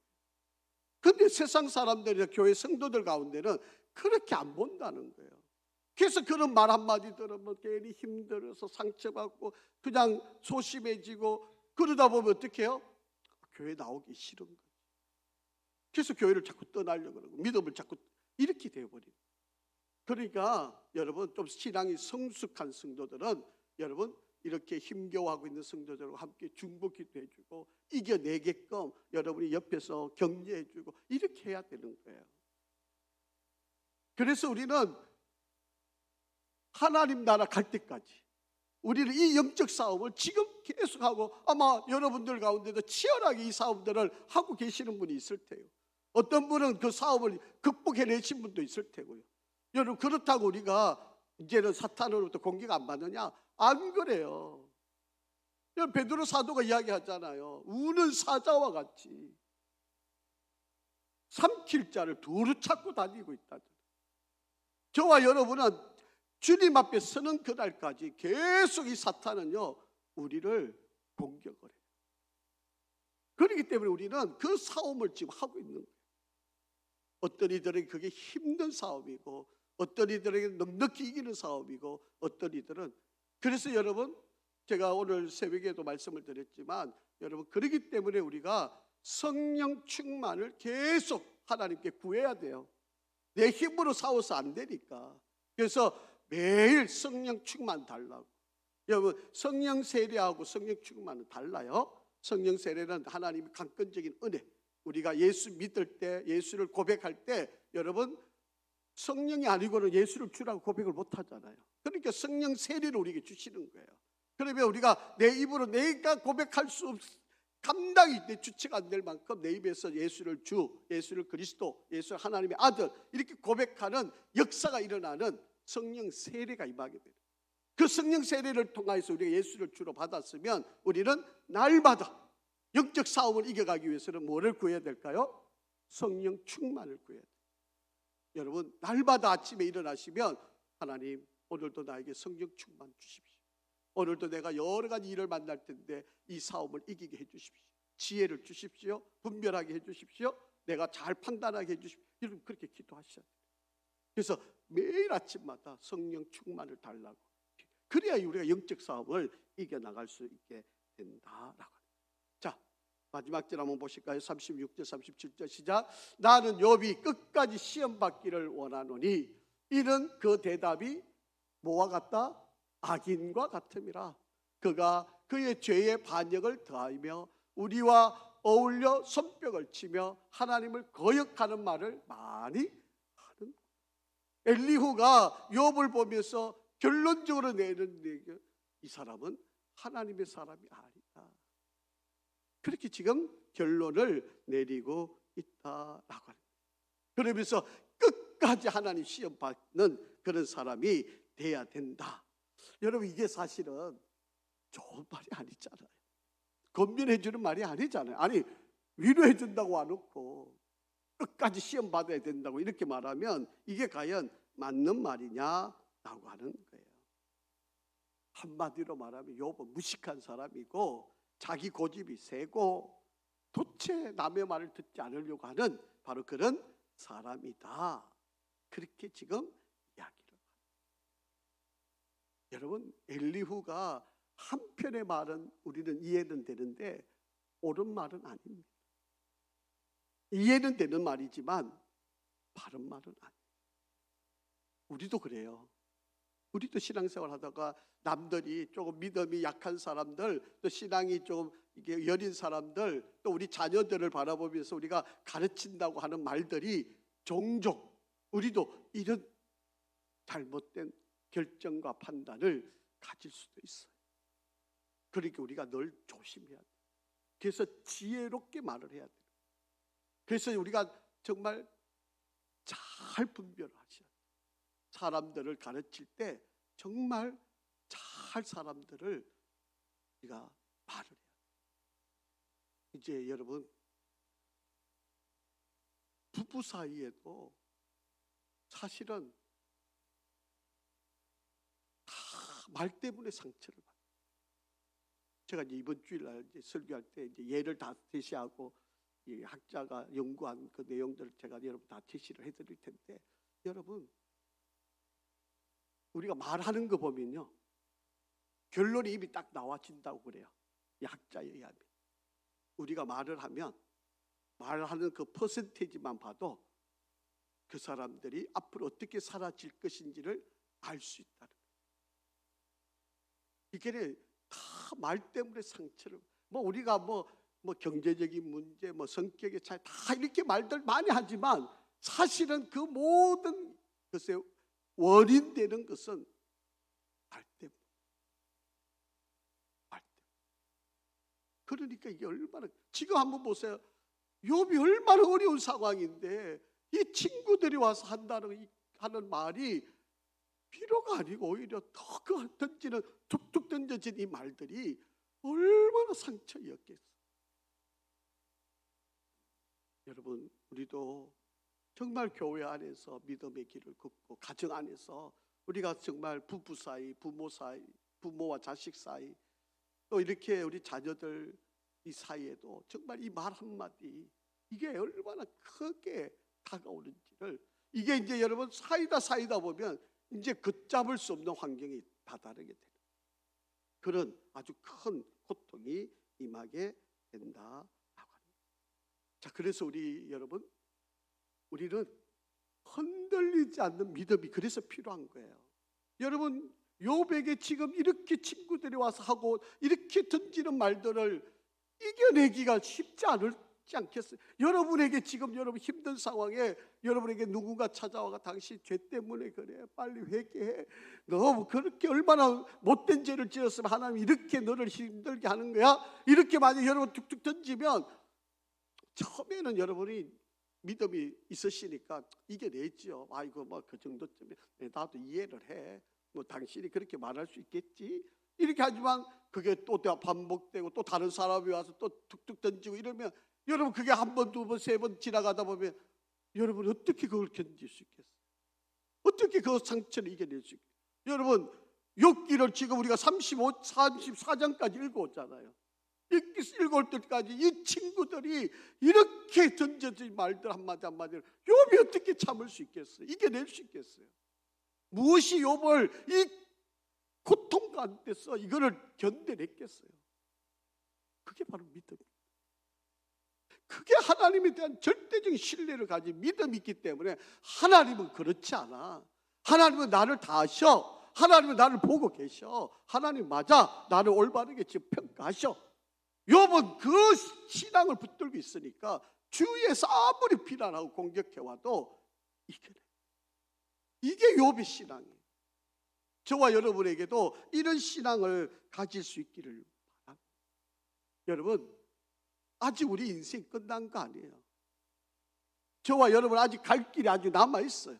그런데 세상 사람들이나 교회 성도들 가운데는 그렇게 안 본다는 거예요. 그래서 그런 말 한마디 들으면 괜히 힘들어서 상처받고 그냥 소심해지고, 그러다 보면 어떻게 해요? 교회 나오기 싫은 거예요. 그래서 교회를 자꾸 떠나려고 그러고 믿음을 자꾸 이렇게 되어버려요. 그러니까 여러분, 좀 신앙이 성숙한 성도들은 여러분 이렇게 힘겨워하고 있는 성도들과 함께 중보기도 해주고 이겨내게끔 여러분이 옆에서 격려해주고 이렇게 해야 되는 거예요. 그래서 우리는 하나님 나라 갈 때까지 우리는 이 영적 싸움을 지금 계속하고, 아마 여러분들 가운데도 치열하게 이 싸움들을 하고 계시는 분이 있을 테요. 어떤 분은 그 싸움을 극복해내신 분도 있을 테고요. 여러분, 그렇다고 우리가 이제는 사탄으로부터 공격 안 받느냐? 안 그래요. 베드로 사도가 이야기하잖아요. 우는 사자와 같이 삼킬 자를 두루 찾고 다니고 있다. 저와 여러분은 주님 앞에 서는 그날까지 계속 이 사탄은요 우리를 공격을 해요. 그렇기 때문에 우리는 그 싸움을 지금 하고 있는 거예요. 어떤 이들에게 그게 힘든 싸움이고, 어떤 이들에게 넉넉히 이기는 싸움이고, 어떤 이들은, 그래서 여러분, 제가 오늘 새벽에도 말씀을 드렸지만, 여러분, 그렇기 때문에 우리가 성령 충만을 계속 하나님께 구해야 돼요. 내 힘으로 싸워서 안 되니까. 그래서 매일 성령 충만 달라고. 여러분, 성령 세례하고 성령 충만은 달라요. 성령 세례는 하나님의 강권적인 은혜, 우리가 예수 믿을 때, 예수를 고백할 때, 여러분 성령이 아니고는 예수를 주라고 고백을 못 하잖아요. 그러니까 성령 세례를 우리에게 주시는 거예요. 그러면 우리가 내 입으로 내가 고백할 수 없, 감당이 내 주체가 안 될 만큼 내 입에서 예수를 주, 예수를 그리스도, 예수 하나님의 아들 이렇게 고백하는 역사가 일어나는 성령 세례가 임하게 돼요. 그 성령 세례를 통해서 우리가 예수를 주로 받았으면 우리는 날마다 영적 싸움을 이겨가기 위해서는 뭐를 구해야 될까요? 성령 충만을 구해야 돼요. 여러분, 날마다 아침에 일어나시면 하나님, 오늘도 나에게 성령 충만 주십시오. 오늘도 내가 여러 가지 일을 만날 텐데 이 싸움을 이기게 해주십시오. 지혜를 주십시오. 분별하게 해주십시오. 내가 잘 판단하게 해주십시오. 여러분, 그렇게 기도하셔야 돼요. 그래서 매일 아침마다 성령 충만을 달라고, 그래야 우리가 영적 싸움을 이겨나갈 수 있게 된다라고. 자, 마지막 절 한번 보실까요? 36절 37절 시작. 나는 욥이 끝까지 시험 받기를 원하노니 이는 그 대답이 뭐와 같다? 악인과 같음이라. 그가 그의 죄의 반역을 더하며 우리와 어울려 손뼉을 치며 하나님을 거역하는 말을 많이 하는. 엘리후가 욥을 보면서 결론적으로 내는 얘기, 이 사람은 하나님의 사람이 아니다. 그렇게 지금 결론을 내리고 있다라고 합니다. 그러면서 끝까지 하나님 시험 받는 그런 사람이 돼야 된다. 여러분, 이게 사실은 좋은 말이 아니잖아요. 건면해 주는 말이 아니잖아요. 아니, 위로해 준다고 안 놓고 끝까지 시험 받아야 된다고 이렇게 말하면 이게 과연 맞는 말이냐라고 하는 거예요. 한마디로 말하면 욥은 무식한 사람이고 자기 고집이 세고 도대체 남의 말을 듣지 않으려고 하는 바로 그런 사람이다. 그렇게 지금 이야기를 합니다. 여러분, 엘리후가 한편의 말은 우리는 이해는 되는데 옳은 말은 아닙니다. 이해는 되는 말이지만 바른 말은 아니에요. 우리도 그래요. 우리도 신앙생활 하다가 남들이 조금 믿음이 약한 사람들, 또 신앙이 조금 이게 여린 사람들, 또 우리 자녀들을 바라보면서 우리가 가르친다고 하는 말들이 종종 우리도 이런 잘못된 결정과 판단을 가질 수도 있어요. 그러니까 우리가 늘 조심해야 돼요. 그래서 지혜롭게 말을 해야 돼요. 그래서 우리가 정말 잘 분별을 하셔야 돼요. 사람들을 가르칠 때 정말 잘 사람들을 우리가 말을 해야 돼요. 이제 여러분, 부부 사이에도 사실은 다 말 때문에 상처를 받아요. 제가 이제 이번 주일날 이제 설교할 때 이제 예를 다 제시하고 이 학자가 연구한 그 내용들을 제가 여러분 다 제시를 해드릴 텐데, 여러분, 우리가 말하는 거 보면요, 결론이 이미 딱 나와진다고 그래요. 이 학자에 의하면. 우리가 말을 하면 말하는 그 퍼센테이지만 봐도 그 사람들이 앞으로 어떻게 사라질 것인지를 알 수 있다는 거예요. 이게 다 말 때문에 상처를 우리가 경제적인 문제, 성격의 차이 다 이렇게 말들 많이 하지만 사실은 그 모든 것의 원인 되는 것은 말 때문에. 그러니까 이게 얼마나, 지금 한번 보세요. 욥이 얼마나 어려운 상황인데 이 친구들이 와서 하는 말이 비로가 아니고 오히려 더 툭툭 던져진 이 말들이 얼마나 상처였겠어요. 여러분, 우리도 정말 교회 안에서 믿음의 길을 걷고 가정 안에서 우리가 정말 부부 사이, 부모 사이, 부모와 자식 사이, 또 이렇게 우리 자녀들 이 사이에도 정말 이 말 한마디, 이게 얼마나 크게 다가오는지를, 이게 이제 여러분 사이다 보면 이제 걷잡을 수 없는 환경에 다다르게 되는 그런 아주 큰 고통이 임하게 된다. 자, 그래서 여러분, 우리는 흔들리지 않는 믿음이 그래서 필요한 거예요. 여러분, 욥에게 지금 이렇게 친구들이 와서 하고 이렇게 던지는 말들을 이겨내기가 쉽지 않겠어요? 여러분에게 지금 여러분 힘든 상황에 여러분에게 누군가 찾아와가 당신 죄 때문에 그래, 빨리 회개해, 너 그렇게 얼마나 못된 죄를 지었으면 하나님이 이렇게 너를 힘들게 하는 거야? 이렇게 만약 여러분 툭툭 던지면 처음에는 여러분이 믿음이 있으시니까 이겨내죠. 아이고 그 정도쯤에 나도 이해를 해, 당신이 그렇게 말할 수 있겠지, 이렇게 하지만 그게 또 반복되고 또 다른 사람이 와서 또 툭툭 던지고 이러면 여러분 그게 한 번, 두 번, 세 번 지나가다 보면 여러분 어떻게 그걸 견딜 수 있겠어요? 어떻게 그 상처를 이겨낼 수 있겠어요? 여러분, 욥기를 지금 우리가 34장까지 읽어왔잖아요. 읽을 때까지 이 친구들이 이렇게 던져진 말들 한마디 한마디를 욥이 어떻게 참을 수 있겠어요? 이겨낼 수 있겠어요? 무엇이 욥을 이 고통 가운데서 이거를 견뎌냈겠어요? 그게 바로 믿음입니다. 그게 하나님에 대한 절대적인 신뢰를 가진 믿음이 있기 때문에 하나님은 그렇지 않아. 하나님은 나를 다 아셔. 하나님은 나를 보고 계셔. 하나님 맞아, 나를 올바르게 지금 평가하셔. 욥은 그 신앙을 붙들고 있으니까 주위에서 아무리 비난하고 공격해와도 이겨내. 이게 욥의 신앙이에요. 저와 여러분에게도 이런 신앙을 가질 수 있기를 바랍니다. 여러분, 아직 우리 인생 끝난 거 아니에요. 저와 여러분 아직 갈 길이 아주 남아있어요.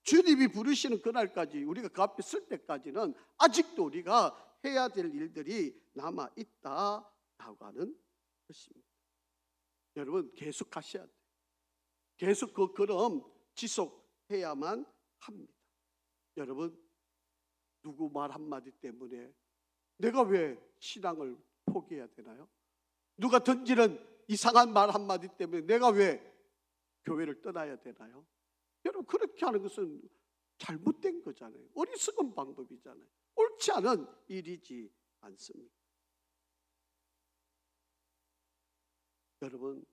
주님이 부르시는 그날까지, 우리가 그 앞에 설 때까지는 아직도 우리가 해야 될 일들이 남아있다라고 하는 것입니다. 여러분, 계속 하셔야 돼요. 계속 그 걸음 지속해야만 합니다. 여러분, 누구 말 한마디 때문에 내가 왜 신앙을 포기해야 되나요? 누가 던지는 이상한 말 한마디 때문에 내가 왜 교회를 떠나야 되나요? 여러분, 그렇게 하는 것은 잘못된 거잖아요. 어리석은 방법이잖아요. 옳지 않은 일이지 않습니까? 여러분,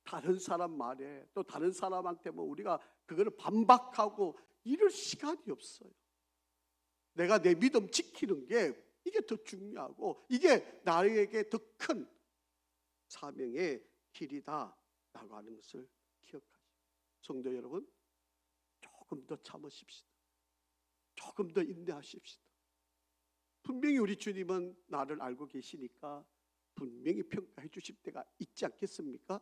다른 사람 말에 또 다른 사람한테 우리가 그거를 반박하고 이럴 시간이 없어요. 내가 내 믿음 지키는 게 이게 더 중요하고 이게 나에게 더 큰 사명의 길이다라고 하는 것을 기억하시고, 성도 여러분, 조금 더 참으십시다. 조금 더 인내하십시다. 분명히 우리 주님은 나를 알고 계시니까 분명히 평가해 주실 때가 있지 않겠습니까?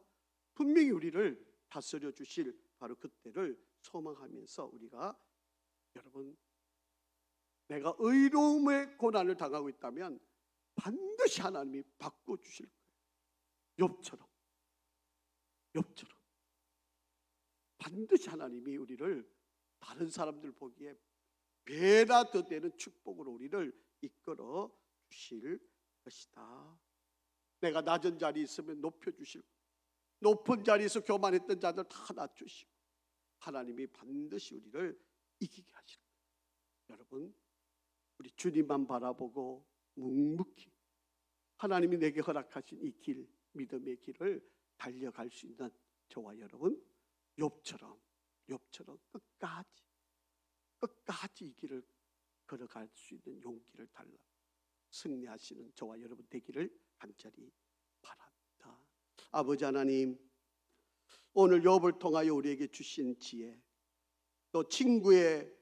분명히 우리를 다스려 주실 바로 그때를 소망하면서 우리가, 여러분, 내가 의로움의 고난을 당하고 있다면 반드시 하나님이 바꿔주실 거예요. 욥처럼 반드시 하나님이 우리를 다른 사람들 보기에 배나 더 되는 축복으로 우리를 이끌어 주실 것이다. 내가 낮은 자리에 있으면 높여주실, 높은 자리에서 교만했던 자들 다 낮추시고 하나님이 반드시 우리를 이기게 하실 거예요. 여러분, 우리 주님만 바라보고 묵묵히 하나님이 내게 허락하신 이 길, 믿음의 길을 달려갈 수 있는 저와 여러분, 욥처럼 끝까지 이 길을 걸어갈 수 있는 용기를 달라 승리하시는 저와 여러분 되기를 간절히 바랍니다. 아버지 하나님, 오늘 욥을 통하여 우리에게 주신 지혜, 또 친구의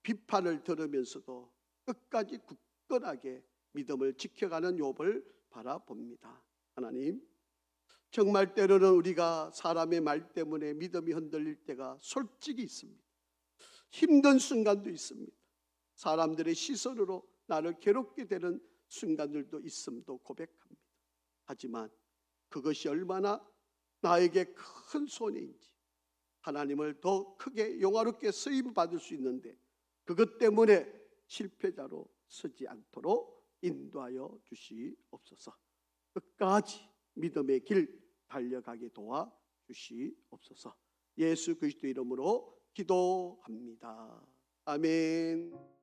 비판을 들으면서도 끝까지 굳건하게 믿음을 지켜가는 욥을 바라봅니다. 하나님, 정말 때로는 우리가 사람의 말 때문에 믿음이 흔들릴 때가 솔직히 있습니다. 힘든 순간도 있습니다. 사람들의 시선으로 나를 괴롭게 되는 순간들도 있음도 고백합니다. 하지만 그것이 얼마나 나에게 큰 손해인지, 하나님을 더 크게 영화롭게 쓰임받을 수 있는데 그것 때문에 실패자로 서지 않도록 인도하여 주시옵소서. 끝까지 믿음의 길 달려가게 도와 주시옵소서. 예수 그리스도 이름으로 기도합니다. 아멘.